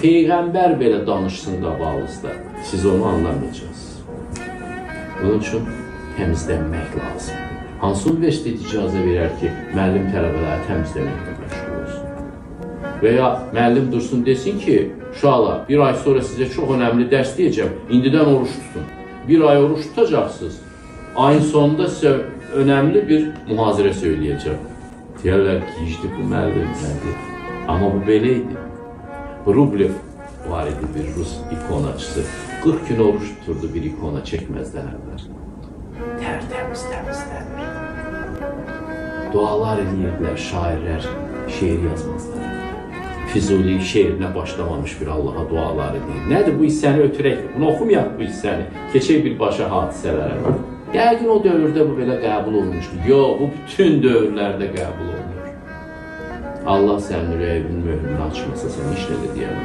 Peyğəmbər belə danışsın qabağınızda, siz onu anlamayacaqsınız. Bunun üçün təmizlənmək lazım. Hansı universitet icazə verər ki, müəllim tələbələri təmizləməklə məşğul olsun? Və ya müəllim dursun desin ki, uşaqlar, bir ay sonra sizə çox önəmli dərs deyəcəm, indidən oruç tutun. Bir ay oruç tutacaqsınız, ayın sonunda sizə önəmli bir mühazirə söyləyəcəm. Deyərlər ki, işte bu müəllim nədir? Amma bu belə idi. Rublev var idi, bir Rus ikonaçısı. 40 gün oruç tuturdu bir ikona çəkməzdən əvvəl. Tərtəmiz təmizlənir. Dualar edirdilər, şairlər şeir yazmazlar. Füzuli şeirinə başlamamış bir Allaha dualar edir. Nədir bu hissəni ötürək? Bunu oxumayaq bu hissəni. Keçək birbaşa hadisələrə. Yəqin o dövrdə bu belə qəbul olunmuşdu. Yox, bu bütün dövrlərdə qəbul olunur. Allah sənin ürəyinin möhürünü açmasa, sən işlə də deyəməm.